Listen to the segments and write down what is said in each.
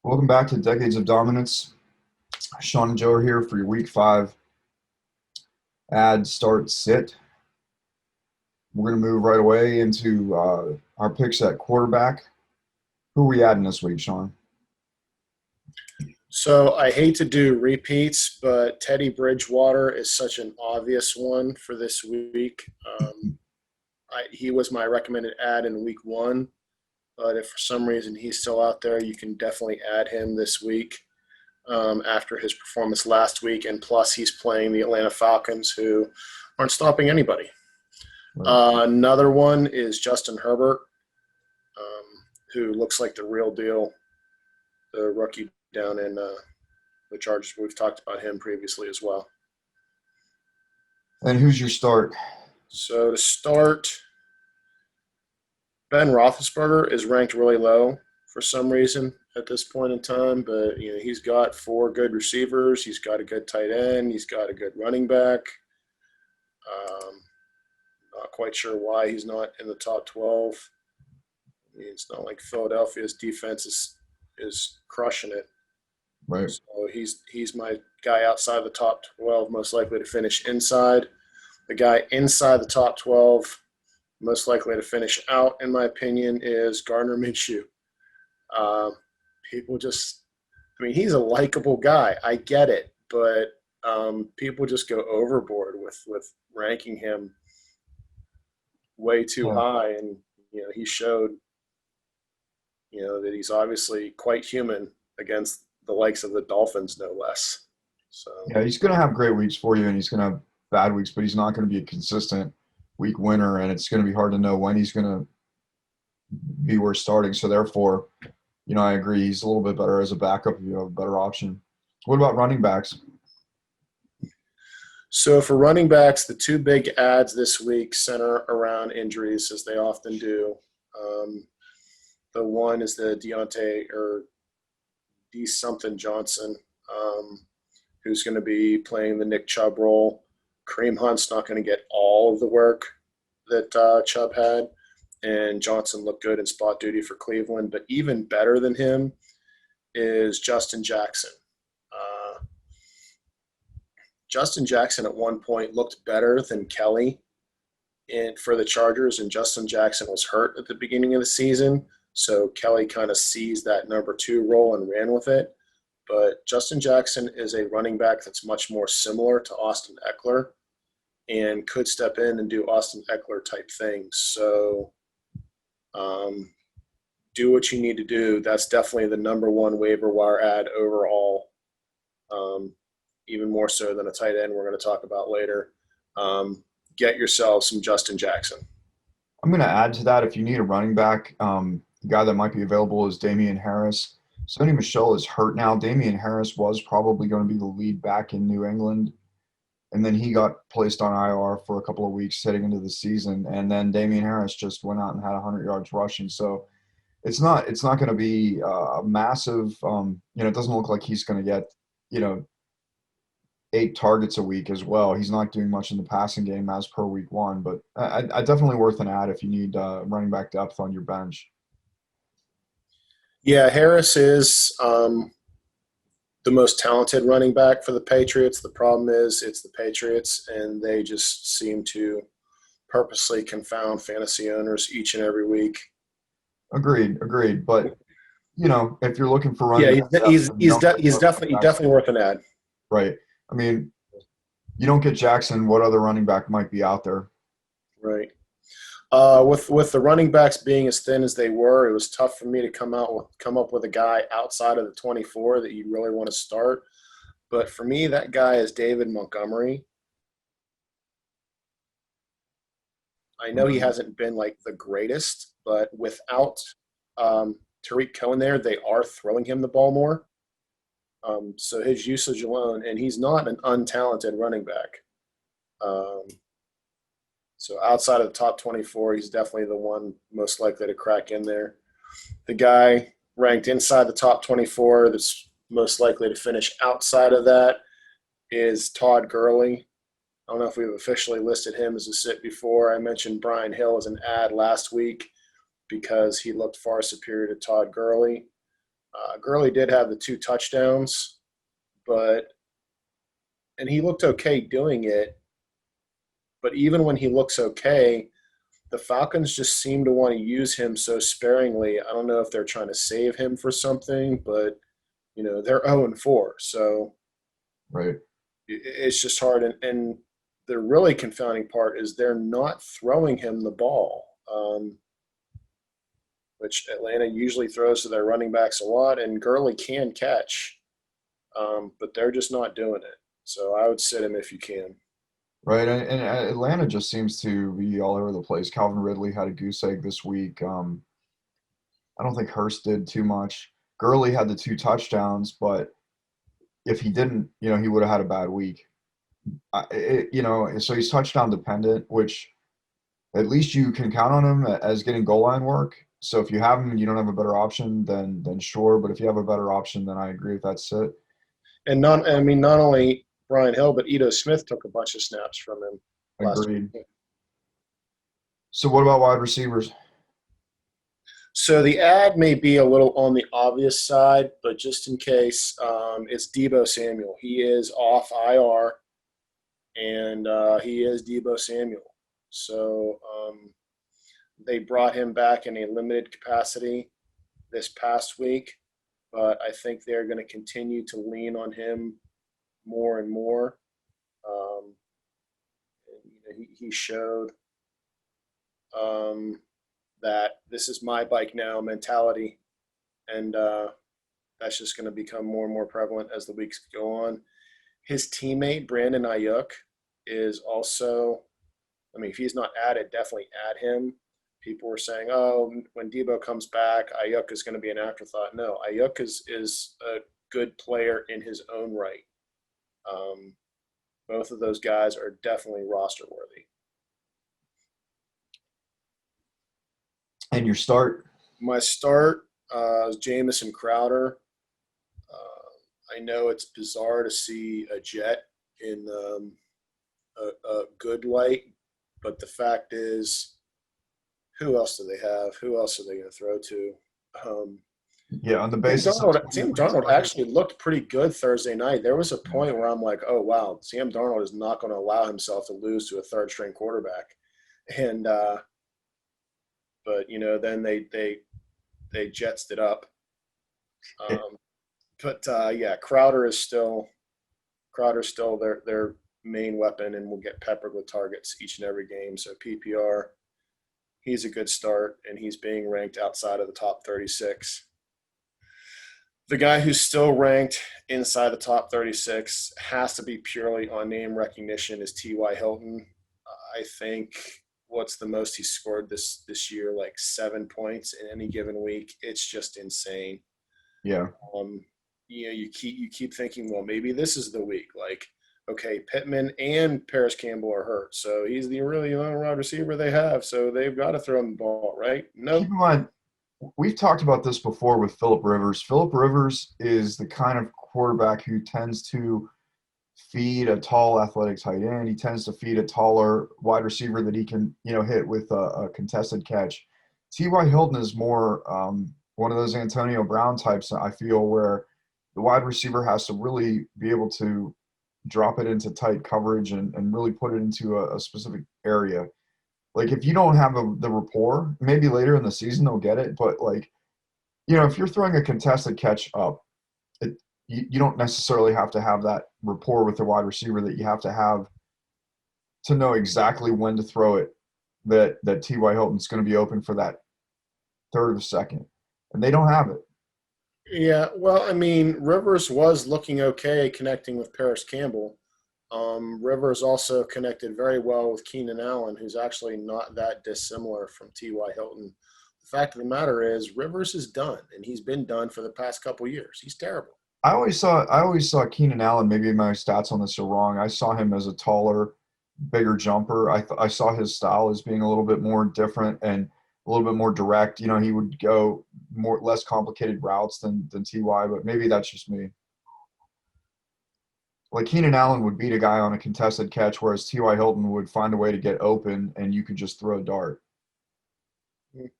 Welcome back to Decades of Dominance. Sean and Joe are here for your Week 5 add, start, sit. We're going to move right away into our picks at quarterback. Who are we adding this week, Sean? So I hate to do repeats, but Teddy Bridgewater is such an obvious one for this week. He was my recommended add in week 1, but if for some reason he's still out there, you can definitely add him this week after his performance last week. And plus, he's playing the Atlanta Falcons, who aren't stopping anybody. Right. Another one is Justin Herbert, who looks like the real deal, the rookie down in the Chargers. We've talked about him previously as well. And who's your start? So to start, Ben Roethlisberger is ranked really low for some reason at this point in time, but he's got 4 good receivers. He's got a good tight end. He's got a good running back. Not quite sure why he's not in the top 12. I mean, it's not like Philadelphia's defense is crushing it. Right. So he's my guy outside the top 12, most likely to finish inside. The guy inside the top 12, most likely to finish out, in my opinion, is Gardner Minshew. He's a likable guy. I get it, but people just go overboard with ranking him way too Yeah. high. And, he showed, that he's obviously quite human against the likes of the Dolphins, no less. So Yeah, he's going to have great weeks for you, and he's going to have bad weeks, but he's not going to be a consistent week winner, and it's going to be hard to know when he's going to be worth starting. So therefore, I agree. He's a little bit better as a backup if you have a better option. What about running backs? So for running backs, the 2 big ads this week center around injuries, as they often do. The one is the Deontay or D something Johnson, who's going to be playing the Nick Chubb role. Kareem Hunt's not going to get all of the work that Chubb had, and Johnson looked good in spot duty for Cleveland. But even better than him is Justin Jackson. Justin Jackson at one point looked better than Kelly for the Chargers, and Justin Jackson was hurt at the beginning of the season. So Kelly kind of seized that number 2 role and ran with it. But Justin Jackson is a running back that's much more similar to Austin Eckler and could step in and do Austin Eckler type things. So do what you need to do. That's definitely the number 1 waiver wire ad overall, even more so than a tight end we're going to talk about later. Get yourself some Justin Jackson. I'm going to add to that. If you need a running back, the guy that might be available is Damian Harris. Sony Michel is hurt now. Damian Harris was probably going to be the lead back in New England, and then he got placed on IR for a couple of weeks heading into the season. And then Damian Harris just went out and had 100 yards rushing. So it's not going to be a massive. It doesn't look like he's going to get 8 targets a week as well. He's not doing much in the passing game as per week 1, but I definitely worth an add if you need running back depth on your bench. Yeah, Harris is the most talented running back for the Patriots. The problem is it's the Patriots, and they just seem to purposely confound fantasy owners each and every week. Agreed. But if you're looking for Yeah, running back depth, and you don't get he's Jackson, definitely worth an ad. right? I mean, you don't get Jackson. What other running back might be out there? Right. With the running backs being as thin as they were, it was tough for me to come up with a guy outside of the 24 that you really want to start. But for me, that guy is David Montgomery. I know he hasn't been like the greatest, but without Tariq Cohen there, they are throwing him the ball more. So his usage alone, and he's not an untalented running back. So outside of the top 24, he's definitely the one most likely to crack in there. The guy ranked inside the top 24 that's most likely to finish outside of that is Todd Gurley. I don't know if we've officially listed him as a sit before. I mentioned Brian Hill as an ad last week because he looked far superior to Todd Gurley. Gurley did have the 2 touchdowns, but and he looked okay doing it. But even when he looks okay, the Falcons just seem to want to use him so sparingly. I don't know if they're trying to save him for something, but they're 0-4, so Right. it's just hard. And the really confounding part is they're not throwing him the ball, which Atlanta usually throws to their running backs a lot, and Gurley can catch, but they're just not doing it. So I would sit him if you can. Right. And Atlanta just seems to be all over the place. Calvin Ridley had a goose egg this week. I don't think Hurst did too much. Gurley had the 2 touchdowns, but if he didn't, he would have had a bad week. So he's touchdown dependent, which at least you can count on him as getting goal line work. So if you have him and you don't have a better option, then sure. But if you have a better option, then I agree if that's it. And not only Brian Hill, but Ito Smith took a bunch of snaps from him last Agreed. week. So what about wide receivers? So the ad may be a little on the obvious side, but just in case, it's Debo Samuel. He is off IR, and he is Debo Samuel. So they brought him back in a limited capacity this past week, but I think they're going to continue to lean on him more and more. He showed that this is my bike now mentality, and that's just going to become more and more prevalent as the weeks go on. His teammate Brandon Ayuk is also, I mean, if he's not added, definitely add him. People were saying, oh, when Debo comes back, Ayuk is going to be an afterthought. No, Ayuk is a good player in his own right. Both of those guys are definitely roster worthy. And your start? My start is Jamison Crowder. I know it's bizarre to see a Jet in a good light, but the fact is, who else do they have? Who else are they going to throw to? Yeah, on the basis of Sam 23 Darnold targets. actually looked pretty good Thursday night. There was a point where I'm like, oh, wow, Sam Darnold is not going to allow himself to lose to a third-string quarterback. And but then they jetsed it up. Yeah, Crowder's still their main weapon, and will get peppered with targets each and every game. So PPR, he's a good start, and he's being ranked outside of the top 36. The guy who's still ranked inside the top 36 has to be purely on name recognition is T.Y. Hilton. I think what's the most he scored this year, like 7 points in any given week. It's just insane. Yeah. You keep thinking, well, maybe this is the week. Like, okay, Pittman and Paris Campbell are hurt, so he's the really only wide receiver they have. So they've got to throw him the ball, right? Keep Nope. in mind, we've talked about this before with Philip Rivers. Philip Rivers is the kind of quarterback who tends to feed a tall, athletic tight end. He tends to feed a taller wide receiver that he can, hit with a contested catch. T.Y. Hilton is more one of those Antonio Brown types, I feel, where the wide receiver has to really be able to drop it into tight coverage and really put it into a specific area. Like if you don't have the rapport, maybe later in the season they'll get it. But if you're throwing a contested catch up, you don't necessarily have to have that rapport with the wide receiver that you have to have to know exactly when to throw it. That T.Y. Hilton's going to be open for that third of a second, and they don't have it. Yeah, well, I mean, Rivers was looking okay connecting with Paris Campbell. Rivers also connected very well with Keenan Allen, who's actually not that dissimilar from T.Y. Hilton. The fact of the matter is, Rivers is done, and he's been done for the past couple years. He's terrible. I always saw Keenan Allen. Maybe my stats on this are wrong. I saw him as a taller, bigger jumper. I saw his style as being a little bit more different and a little bit more direct. He would go less complicated routes than Ty. But maybe that's just me. Like Keenan Allen would beat a guy on a contested catch, whereas T.Y. Hilton would find a way to get open, and you could just throw a dart. Maybe.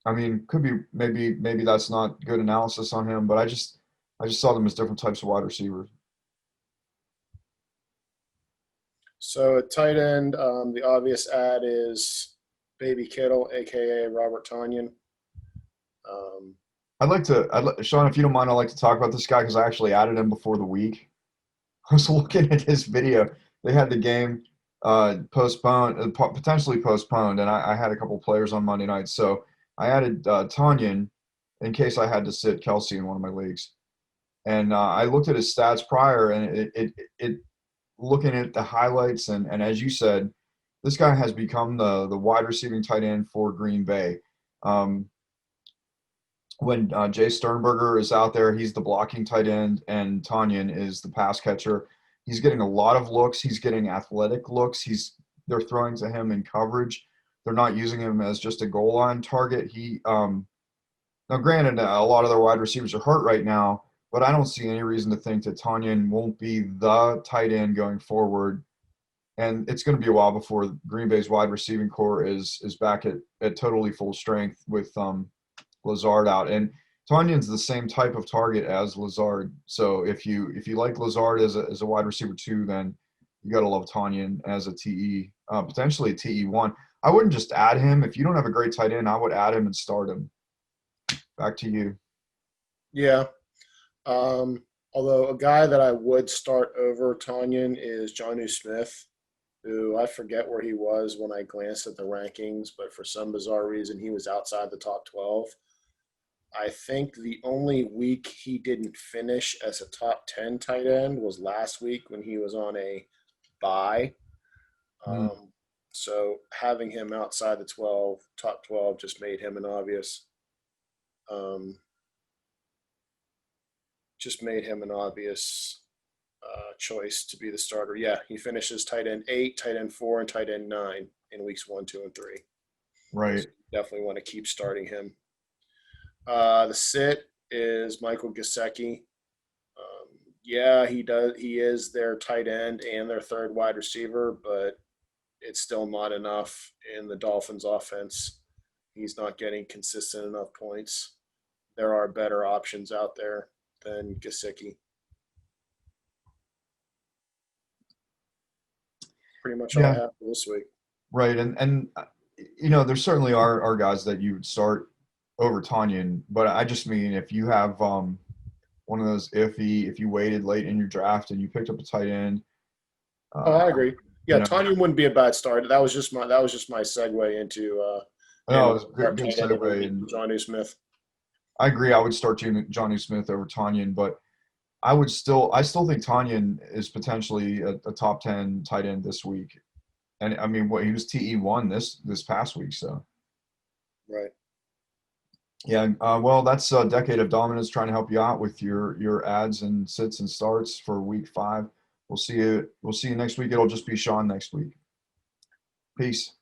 I mean, could be maybe that's not good analysis on him, but I just saw them as different types of wide receivers. So at tight end, the obvious ad is Baby Kittle, aka Robert Tonyan. Um, Sean, if you don't mind, I'd like to talk about this guy because I actually added him before the week. I was looking at his video. They had the game postponed, potentially postponed, and I had a couple players on Monday night, so I added Tanyan in case I had to sit Kelsey in one of my leagues. And I looked at his stats prior, and it looking at the highlights, and as you said, this guy has become the wide receiving tight end for Green Bay. Um, when Jay Sternberger is out there, he's the blocking tight end, and Tanyan is the pass catcher. He's getting a lot of looks. He's getting athletic looks. They're throwing to him in coverage. They're not using him as just a goal line target. Now, granted, a lot of their wide receivers are hurt right now, but I don't see any reason to think that Tanyan won't be the tight end going forward. And it's going to be a while before Green Bay's wide receiving core is back at totally full strength with Lazard out. And Tanyan's the same type of target as Lazard. So if you like Lazard as a wide receiver too, then you got to love Tanyan as a TE, potentially a TE1. I wouldn't just add him. If you don't have a great tight end, I would add him and start him. Back to you. yeah. Although a guy that I would start over Tonyan is Jonnu Smith, who I forget where he was when I glanced at the rankings, but for some bizarre reason, he was outside the top 12. I think the only week he didn't finish as a top 10 tight end was last week when he was on a bye. Mm. So having him outside the top 12 just made him an obvious, um, choice to be the starter. Yeah, he finishes tight end 8, tight end 4, and tight end 9 in weeks 1, 2, and 3. Right. So definitely want to keep starting him. The sit is Michael Gesicki. Yeah, he does. He is their tight end and their third wide receiver, but it's still not enough in the Dolphins' offense. He's not getting consistent enough points. There are better options out there than Gesicki. Pretty much all I Yeah. have for this week. Right. There certainly are guys that you would start over Tanyan, but I just mean if you have one of those if you waited late in your draft and you picked up a tight end, Oh, uh, I agree. you Yeah, know, Tanya wouldn't be a bad start. That was just my segue into no, and it's a good start good tight end every segue, week and with Johnny Smith. I agree. I would start Johnny Smith over Tanyan, but I still think Tanyan is potentially a top 10 tight end this week. And I mean, what he was TE1 this past week, so. Right. Yeah, well, that's a decade of dominance trying to help you out with your ads and sits and starts for week 5. We'll see you next week. It'll just be Sean next week. Peace.